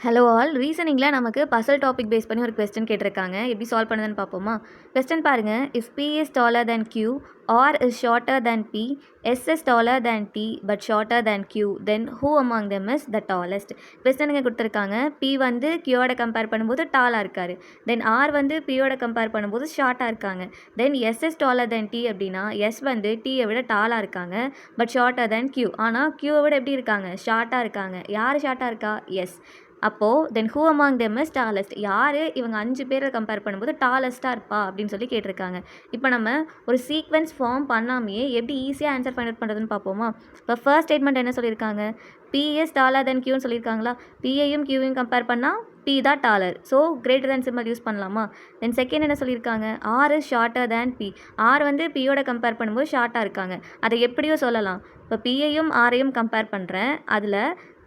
Hello all ரீசனிங்கில் நமக்கு Basil topic base பண்ணி ஒரு கொஸ்டின் கேட்டிருக்காங்க. எப்படி சால்வ் பண்ணுதுன்னு பார்ப்போமா? கொஸ்டின் பாருங்கள். If P is taller than Q, R is shorter than P, S is taller than T but shorter than Q, then who among them is the tallest? கொஸ்டினுங்க கொடுத்துருக்காங்க. P வந்து Qயோட compare பண்ணும்போது டாலாக இருக்கார். தென் R வந்து Pயோட compare பண்ணும்போது ஷார்ட்டாக இருக்காங்க. தென் S is taller than T அப்படின்னா S வந்து Tயை விட டாலாக இருக்காங்க பட் ஷார்ட்டர் than Q. ஆனால் Qவை விட எப்படி இருக்காங்க? ஷார்ட்டாக இருக்காங்க. யார் ஷார்ட்டாக இருக்கா? எஸ். அப்போது தென் who among them is tallest? யார் இவங்க 5 பேரை கம்பேர் பண்ணும்போது டாலஸ்ட்டாக இருப்பா அப்படின்னு சொல்லி கேட்டிருக்காங்க. இப்போ நம்ம ஒரு சீக்வென்ஸ் ஃபார்ம் பண்ணாமையே எப்படி ஈஸியாக ஆன்சர் ஃபைண்ட் அவுட் பண்ணுறதுன்னு பார்ப்போமா? இப்போ ஃபர்ஸ்ட் ஸ்டேட்மெண்ட் என்ன சொல்லியிருக்காங்க? P is taller than Qன்னு சொல்லியிருக்காங்களா? Pயையும் Qவையும் கம்பேர் பண்ணால் P தான் taller. So greater than simple use பண்ணலாமா? தென் செகண்ட் என்ன சொல்லியிருக்காங்க? R is shorter than P. R வந்து Pயோட கம்பேர் பண்ணும்போது ஷார்ட்டாக இருக்காங்க. அதை எப்படியோ சொல்லலாம். இப்போ Pயையும் Rயையும் கம்பேர் பண்ணுறேன். அதில்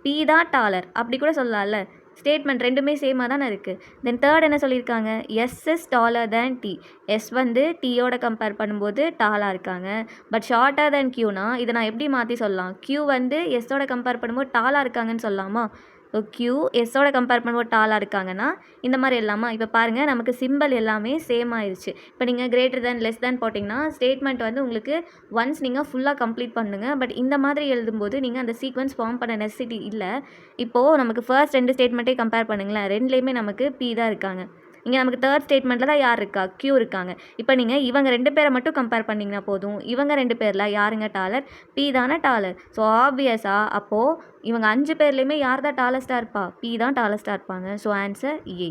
P தான் டாலர் அப்படி கூட சொல்லலாம்ல. ஸ்டேட்மெண்ட் ரெண்டுமே சேமாக தானே இருக்குது. தென் தேர்ட் என்ன சொல்லியிருக்காங்க? S is dollar then T. S வந்து டீயோட கம்பேர் பண்ணும்போது டாலாக இருக்காங்க பட் ஷார்ட்டர் தேன் கியூனா இதை நான் எப்படி மாற்றி சொல்லலாம்? கியூ வந்து எஸ்ஸோட கம்பேர் பண்ணும்போது டாலாக இருக்காங்கன்னு சொல்லலாமா? இப்போ கியூ எஸ்ஸோட கம்பேர் பண்ணும்போது டாலாக இருக்காங்கன்னா இந்த மாதிரி எல்லாமா? இப்போ பாருங்கள், நமக்கு சிம்பிள் எல்லாமே சேம் ஆயிடுச்சு. இப்போ நீங்கள் கிரேட்டர் தேன் லெஸ் தேன் போட்டிங்கன்னா ஸ்டேட்மெண்ட் வந்து உங்களுக்கு ஒன்ஸ் நீங்கள் ஃபுல்லாக கம்ப்ளீட் பண்ணுங்கள். பட் இந்த மாதிரி எழுதும்போது நீங்கள் அந்த சீக்வன்ஸ் ஃபார்ம் பண்ண நெசசிட்டி இல்லை. இப்போது நமக்கு ஃபர்ஸ்ட் 2 ஸ்டேட்மெண்ட்டே கம்பேர் பண்ணுங்களேன். ரெண்டுலேயுமே நமக்கு பி தான் இருக்காங்க. இங்கே நமக்கு தேர்ட் ஸ்டேட்மெண்ட்டில் தான் யார் இருக்கா? கியூ இருக்காங்க. இப்போ நீங்கள் இவங்க 2 பேரை மட்டும் கம்பேர் பண்ணிங்கன்னா போதும். இவங்க 2 பேரில் யாருங்க டாலர்? பி தானே டாலர். ஸோ ஆப்வியஸாக அப்போது இவங்க 5 பேர்லேயுமே யார் தான் டாலஸ்ட்டாக இருப்பா? பி தான் டாலஸ்ட்டாக இருப்பாங்க. So answer A.